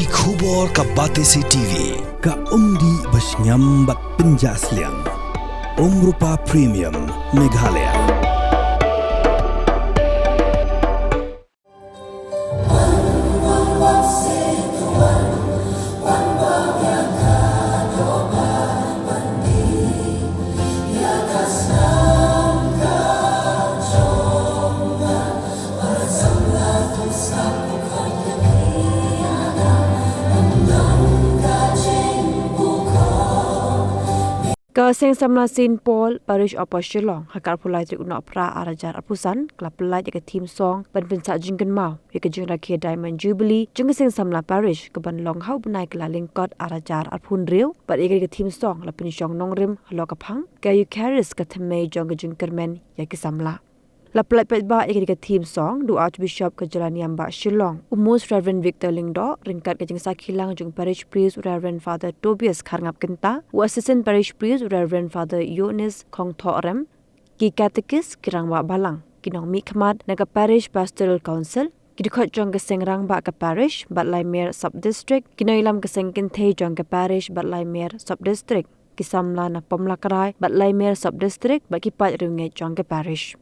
Ki khubor ka Batesi TV. Ka umdi basnyam bak penjaslian. Rupa Premium Meghalaya. Kaseng samla Saint Paul Parish of Shillong hakar pulai tri unok pra arajar apusan klub pelai jaga team song ban pensak jingken mau yaka jing rakhe Diamond Jubilee jing seng samla parish ke ban long hau benai kala lingkot arajar apun riu bat yaka team song la pensyong nongrim halo kapang ka Eucharis ka themei jong jing kermen yaka samla la pelai petba yaka team song du Archbishop ke Jalaniam ba Shillong Most Reverend Victor Lingdo ringkat ke jing sakhilang jung parish priest Reverend Father Tobias Kharngap Kenta wa assistant parish priest Reverend Father Yonis Kongthorem ki catechist kirang wa balang kinong mi khamat na ka parish pastoral council kidkhot jong ke sengrang ba ka parish Batlai Mer sub district kinoilam ke sengkin thei jong ke parish Batlai Mer sub district kisamla na pomlakarai Batlai Mer sub district ba ki pat ringe jong ke parish.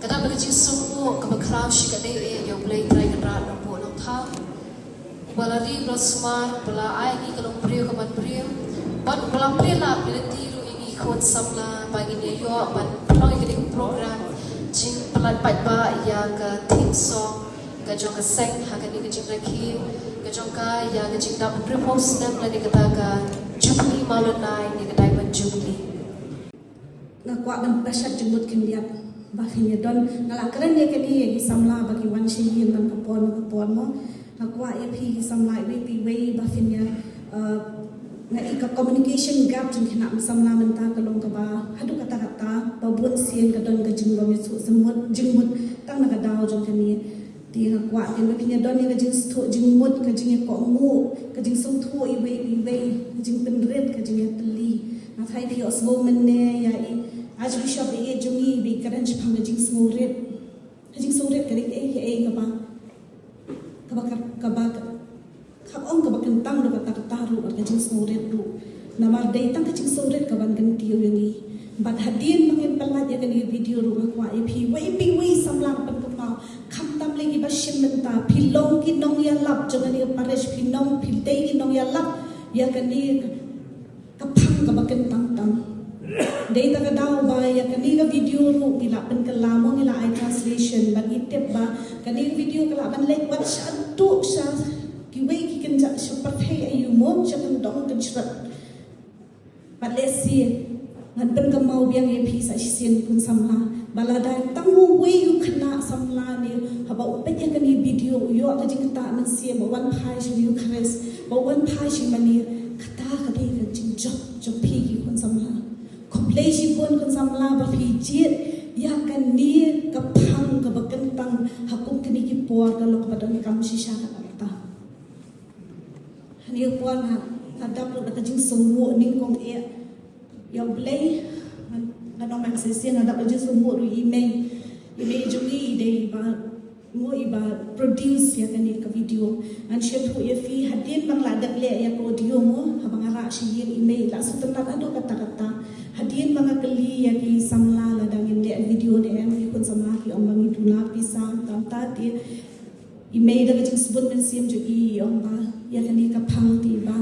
Kadang bagi semua kebekrau si kadai yang boleh try kenal nombor long thau. Balari belasmar bela ai ni kalau beriu kaman beriu. Ban bela prela bila tiru ini khot samla bagi ni yo ban long ini program jing pelan pat ba yang ke team song ke jong ke seng ha ke ni ke jing rakhi ke jong ka yang ke jing da propose nam la ni kata ka Jubilee Malonai ni ke Diamond Jubilee. Ngakwa ban pasat jembut kendiap baginya don ngalakran dia kali samla bagi wan shin ban kapon mo ngakwa EP samla we baginya ngai ka communication gap jing kena samla menta kalong ka ba hadu kata-kata babun sien ka don ka jinglom su semut jingmut tang na ka daw jong kani ti ngakwa tin baginya don ka jing stu jingmut ka jing ko mu ka jing sum thu we jing penret ka jing teli na thai pi osbo menne ya Archbishop jungi bi karan jipang jing smoret karik kaba kabong kaba kentang do kata taru ar jing smoret do namar dai tang jing smoret kaban ganti yangi bat hadin mangin pelat ya kan video ru kwa ep we samlang pan kapau kham tam legi bashim menta philong ki nong ya lap jangani paresh phinong philtei ki nong ya lap ya kan ni kapang kaba kentang tang Dei tak daw ba ya kaniga video ru gila pen kalamo gila ai translation bagi tip ba kaniga video kala ban like wat satu sa kiwe ki kenja seperti ayu mo jangan dong kan cerat Malaysia ngan pen kamau biang EP sa sien pun samla balada tamu we yu kena samla ni haba upet ya kani video yo ka jing ta man sia ba wan phai shi yu khares ba wan phai shi mani kata kadai ka jing job pi ki kun samla Komplesi pun kan samla berfijit ya kan ni kapang kabakentang hakum kini kipuar kalau kepada kamu sisa kata. Ni puan hadap lo kata jing semua ni kong ya boleh kalau maksudnya hadap lo jing semua ru email jungi ide mo iba produce ya kan ni ke video an share tu ya fi hadin bang ladak le ya audio mo habang ara shi email la su tentang ado kata-kata hadin ta ti email da jing sebut men siam ju i ong ba ya kan ni ka phang ti ba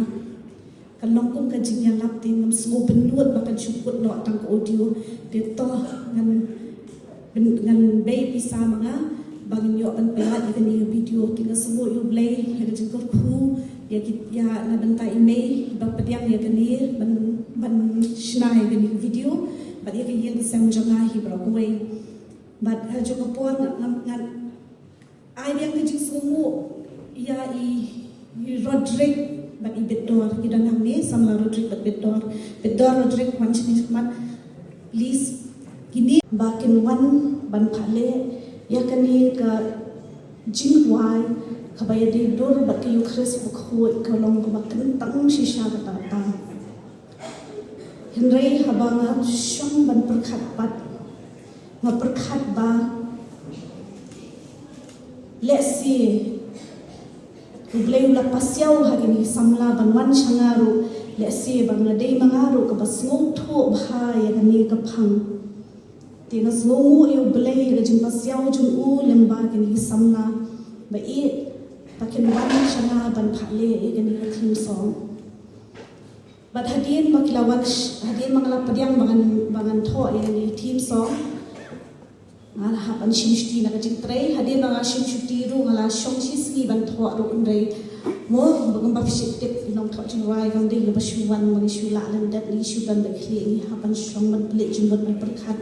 kan long kum ka jing yang lap ti ngam smo benut ba kan chuput no tang audio te to ngan baby sa manga bangin yo kan pelat ya kan ni video ti ga smo you play ya jing ko khu ya na benta email ba pediang ya kan ni ban snai kan ni video ba ya kan yang sam janga hi bro ko but jo ko por ngan ai yang ke jing smo ya i Rodrick but i bedor kita nang ni sama Rodrick but bedor Rodrick macam ni mat list kini bakin wan ban phale ya kan ni ka jing wai khabaya de dor bat ke yukhres bu khoi ka long ko bakin tang shisha ka ta henrei habanga shong ban perkhat pat nga perkhat ba let's see Ublay ula pasyaw hagini samla banwan shangaru let's see bangna day mangaru ka basmo tho bha ya gani ka phang tina smo yo ublay ga jing pasyaw jung u lemba gani samla ba e pakin wan shanga ban phale e gani thim song but hadien makilawan hadien mangala padyang bangan tho e gani thim song ngala hapan shimshti na kajing tray hadin nga shimshti ru ngala shong shiski ban thwa ru ndai mo bagam ba fishit tip nong thwa jing rai gam dei ba shuwan mang shu la lan dat li shu ban ba khli ni hapan shong ban ple jing ban perkhat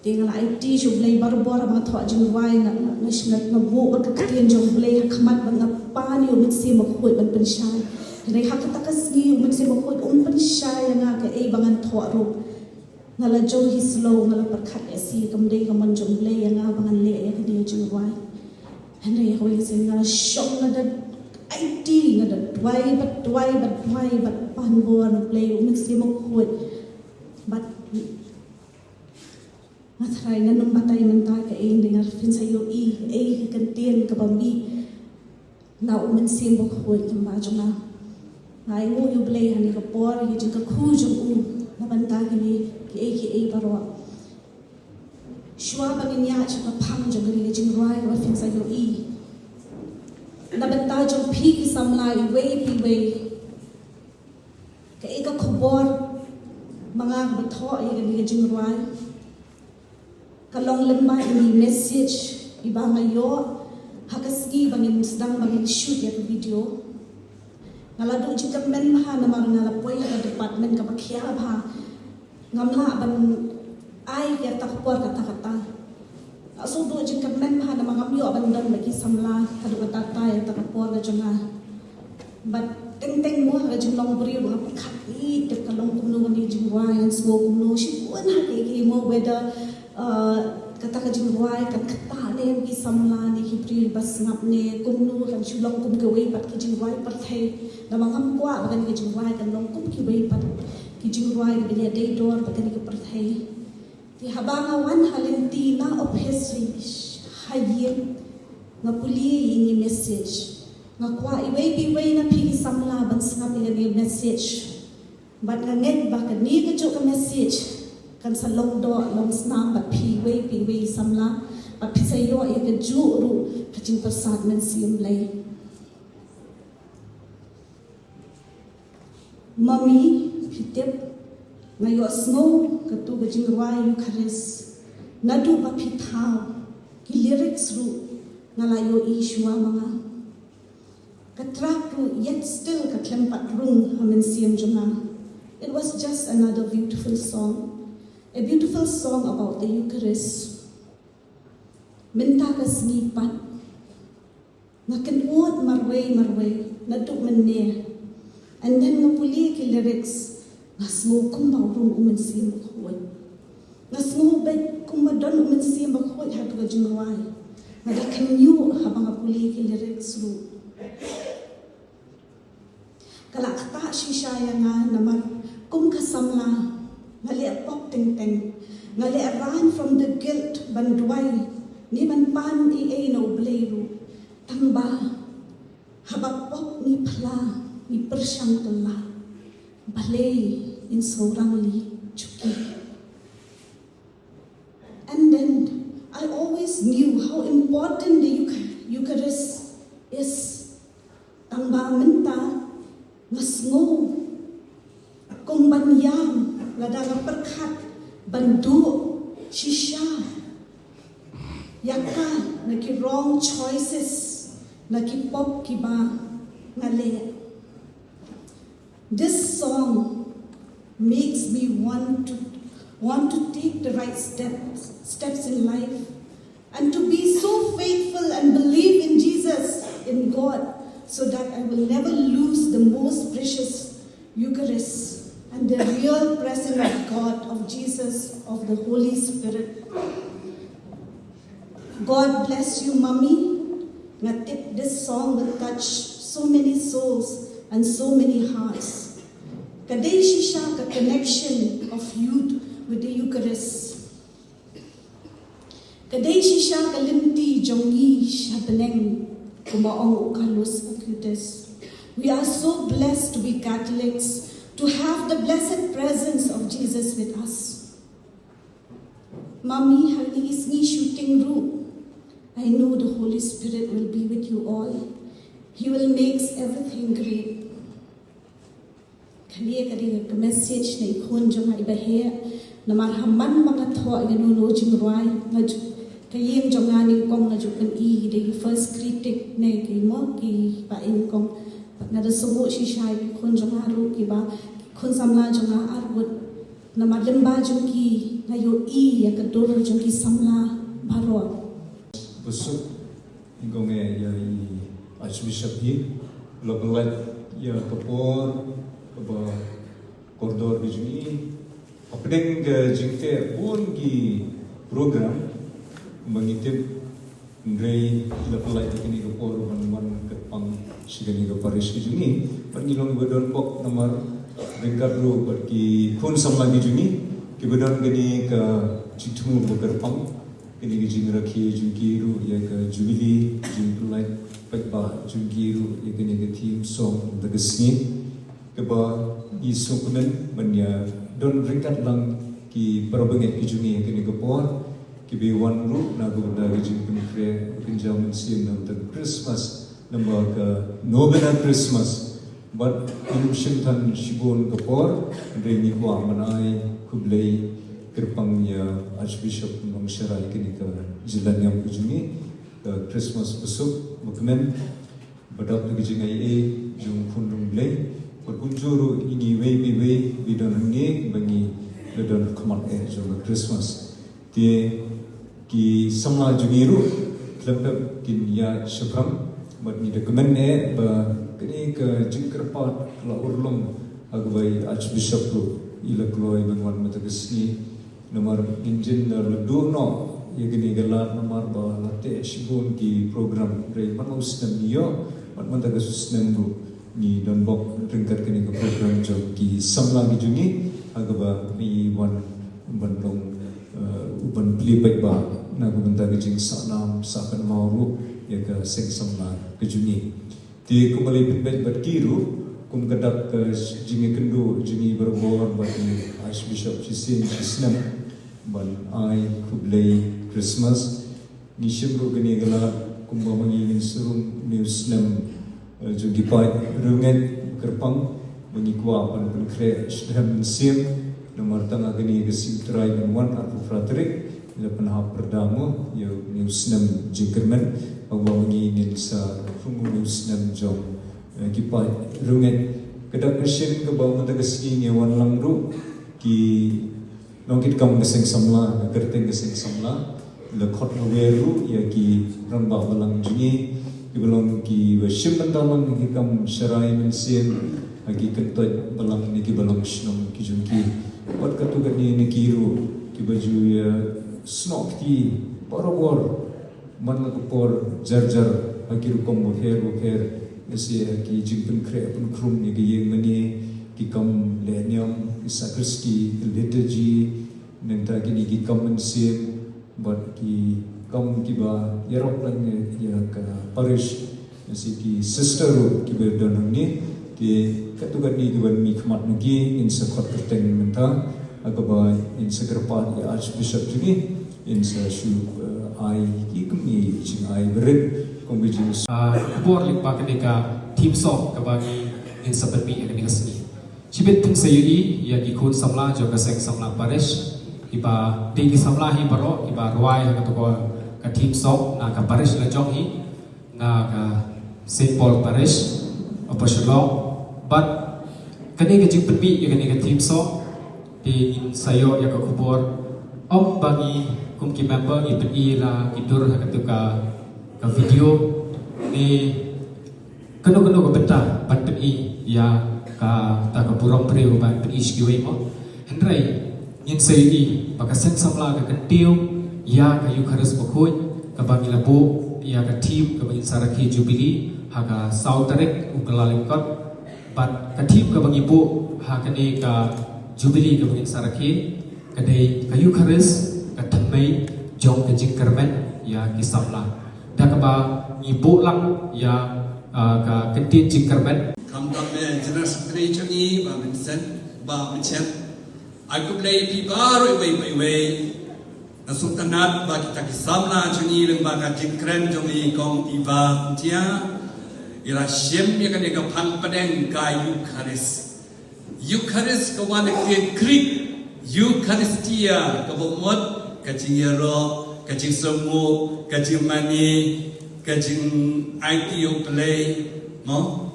te ngala it shu blai bar bor ba thwa jing rai nga national na bo ba ka tien jong blai khmat ban na pa ni umit si ma khoi ban pen shai rei hakatakas ni umit si ma khoi pen shai nga ka e bangan thwa ru ngala jo hi slow ngala perkhat si kamdei kaman jong le yang abangan le ya dia jong wai hande hoi sing ngala shong ngada IT ngada dwai but pan bo na play mix mo khoi but ngathrai nanam batai mentai ka ein dengar fin sayo e kan tien ka bami na umen sim bo khoi kamba jonga ngai ngo yu play hani ka por hi jing ka khu jong u na banta ni ki barwa shwa bangin ya cha phang jong ri jing rai wa fin sa yo na banta jong phi ki samlai way ka ka khobor manga ba tho ri jing rai ka long lemba ni message ibanga yo hakaski bangin sedang bangin shoot ya video ngaladu jikam men ma na mar ngala poi ha department ka bakhia bha ngamla ban ai ya tak por kata asu do jikam men ma na mangam yo ban dan lagi samla kadu kata ya tak por ga jonga but teng mo ga jing long bri ro khat ni te kalong kumno ni jing wa yan smo kumno shi kon ha ke mo whether kata ka jing wa kan kata ne ki samla ni hibri bas ngap ne kumno kan shulong kum ke wei pat ki jing wa par thai na mangam kwa kan ki jing wa kan long kum ki wei pat ki jing wa ki dia dei dor pat kan ki par thai ti habanga wan halenti na of history hayen na puli ini message nga kwa i wei na phi samla ban snap ni message but nga net ba kan ni ka jo ka message kan sa long do long snam but phi wei samla but phi sai yo e ka ju ru ka jing prasad men sim lai mami phitep ngayo snow katu gajing ruai Eucharist nadu ba phithau ki lyrics ru ngalayo ishua manga katrak ru yet still ka klempat rung hamen siam jonga it was just another beautiful song, a beautiful song about the Eucharist minta ka snipat nakan ud marway nadu menne and then ngapuli ki lyrics ngasmo kumbaw rung umen sim khoi ngasmo bet kumadon umen sim khoi hat ga jingwai ngada kanyu habang apuli ki lyrics ru kala kata shisha nga namar kum kasamla ngali pop ting ngali run from the guilt bandwai ni ban pan e no bleiru tamba habak pop ni phla ni persyang telah balai in seorang li cuki. And then I always knew how important important the Eucharist is. Tangba minta ngasngo kung banyam ladang perkat bandu shisha yaka naki wrong choices naki pop kiba ngale. This song makes me want to take the right steps in life and to be so faithful and believe in Jesus, in God, so that I will never lose the most precious Eucharist and the real presence of God, of Jesus, of the Holy Spirit. God bless you, Mommy. This song will touch so many souls and so many hearts. Kadai shisha ka connection of youth with the Eucharist. Kadai shisha ka limti jongi shabeneng. We are so blessed to be Catholics, to have the blessed presence of Jesus with us. Mommy, hari isni shooting room. I know the Holy Spirit will be with you all. He will make everything great. Kaliya kadi message na ikon jong hai bahaya na marhaman mga tho ngano jing roi ngaju kayeng jongani kong ngajukan the first critic ne kay mo ki pa in kong na subo si shai kon jongaru ki ba kon samla jonga argut na mademba jongki ngayo ya kador jongki samla baro busuk ingkonge ya Archbishop hi lobelet ya kapor ba koridor bijuni apdeng jingte bun ki program mengitip Ndrei lapalai tikini kapor man kepang sigani kaparis kijuni pangilong badon pok nomor ringkat ru ki kun samla kijuni ki badon gani ka jitumu bukerpang kini kijing rakhi jungkiru ya ka jubilee jingpulai pekba jungkiru ya kini ka team song dagesni ke ba isukunan manya don ringkat lang ki parabanget kijuni ya kini kapor kibi wan ru na gubda gijing pinfre kinjaman sim na the Christmas number ka novena Christmas but inuption tan shibon kapor reini kwa manai kublei kirpangnya Archbishop Mangsarai kini ka jilanyam kujuni ka Christmas besuk mukmen badap gijing ai jung fundung blei perkunjuru ini wei bidon nge bangi ledon kamat jung Christmas tie ki samla jungiru klep kin ya syabram mat ni dokumen ba kini ke jingkerpat kala urlong agwai Archbishop ru ila kloi bangwan matagesni nomor injin ledu no ye kini galat nomor ba late shibun ki program rei manus dan yo mat matagesus nembu ni don bok ringkat kini ke program job ki samla gi jungi agba mi wan bandong uban pelibet ba na gubenda gijing sanam sakan mauru ya ka seng samla kejuni ti kumali pinbet berkiru kum kadak ke jingi kendu jingi berbor bagi Archbishop Chisin Chisnam ban ai kublei Christmas ni shimru gani gala kumba mangi surung newsnam jungi pai runget kerpang bangi kwa pan kre shdam sim nomor tengah gini kesimtrai wan atau fratrik ila penahap pertama ya newsnam jingkerman bahwa mengingin sa fungu newsnam jom kipai runget kedak kesin ke bawah matagasgi ngewan langru ki nongkit kam keseng samla kerteng keseng samla la khot weru ya ki ramba balang jingi ki belong ki washim bantalang ki kam sharai mensin agi kentot balang ni ki balang shnam ki jungki wat katu gani ni kiru ki baju ya snok ti parabor man la por jar akiru kom her ese ki jimpun kre pun krum ni ki yeng mani ki kam lenyam sakristi liturgy nenta ki ni ki kam mensim but ki kam ki ba yerok lang ya ka parish ese ki sister ki berdonang ni ki katu gani ki ban mi khmat nugi in sakot kerteng menta agaba in segerpan Archbishop ini in sa shu ai ikmi ching ai berit kong bijing kubor lipa ketika tim sok kabagi in saberbi yang dengan seni cibet tung sayui ya ikut samla juga seng samla parish iba tinggi samla hi baro iba ruai ketua ke tim sok na ka parish la jong hi na ka St. Paul parish apa shalom but kani ke jing perbi ya kani ke tim sok di in sayo ya ka kubor om bagi kumki member iben ila idur ketika ke video ni keno-keno ko beta pan pen ya ka ta ka purong preu ban pen iskiwe mo hendrai yin sei baka sen samla ka kentiu ya ka Eucharist bokoi ka bagi labu ya ka team ka bagi saraki jubilee ha ka sautarek ukalalingkot bat ka team ka bagi bu ha ka ni ka jubilee ka bagi saraki ka dei ka Eucharist ka thamai jong ka jingkermen ya kisamla da ka ba ibu lang ya ka kentin jingkermen kam tam me jenas tri changi ba Vincent ba Vincent aku play pi baru we na sultanat ba kita kisamla changi leng ba ka jingkren jongi kong iba tia ira shem ya kan ka phang padeng ka Eucharist ka wan ke krik Eucharistia ka bomot ka jingero ka jing somu ka jing mani ka jing ITO play mo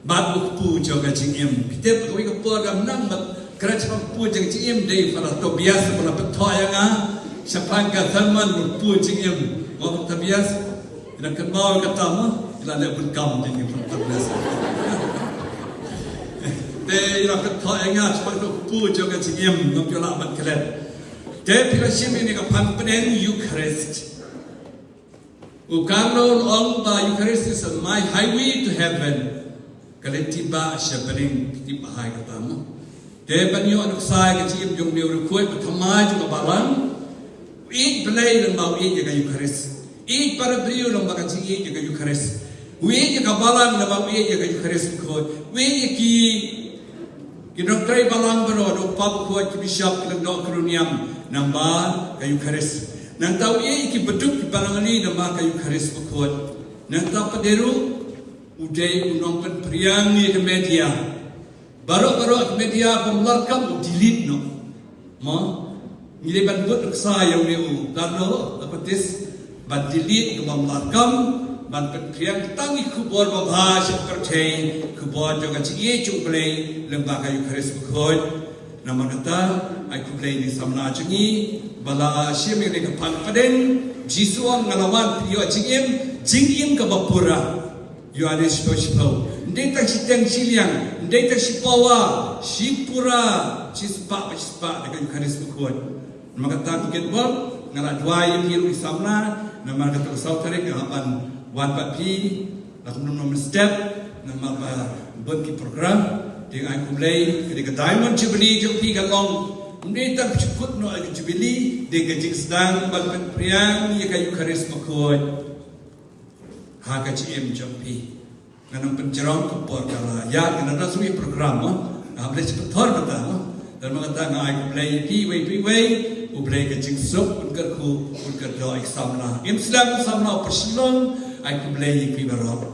bat pu jo ka jing em pite ko ka po dam nang ba kra chang pu jing em dei para to bias para pethoya nga sapang ka thaman pu jing em mo ta bias ina kan mau ka tam ila le bun kam jing em to bias de ina pethoya nga sapang to pu jo ka jing em no jo la ban kret de pila shimi ni ka pan pen Eucharist Ukarno on ba Eucharist is my highway to heaven. Kaletiba shepherding tiba hai katamu. De banyo anuk sai ka chim jong neu rukoi pathamai ju balan. Eat play dan mau eat ka Eucharist. Eat para brio dan ba ka chi eat ka Eucharist. We ka balan dan mau eat ka Eucharist ko. We ki dokter balang baro do pap ko ki bishop ki do kruniam namba ka Eucharist. Nang tahu ia iki beduk di palangali nama ka Eucharist bukot. Nang tahu pederu udai unong pen priang ni ke media. Baru ke media pemlarkam delete no. Mo ngile ban but sayang ni u. Karno dapat this ban delete ke pemlarkam ban pen priang tangi kubor babha seperti kubor juga cie cuplay lembaga Eucharist bukot. Nama kata aku play ni samna cengi bala shemi ni kapan paden jisuang ngalawan prio jingim ka bapura yo ade spo ndai tak siteng siliang ndai tak sipawa sipura cispa dengan Eucharist bukot nama kata bikin bol ngala dua yang hiru samna nama kata sautare ngapan wan papi lakum nom step nama ba bonki program dengan aku mulai ketika Diamond Jubilee jom tiga long Mungkin tak cukup no Jubilee dengan jing sedang balpen priang ya kayu Eucharist makoi haka cm jom pi kanang penjerong kupor kala ya kanang rasmi program boleh cepat thor betul dan mengatakan aku mulai pi way mulai ke jing sup unker do examna Islam samna persilong aku mulai pi barok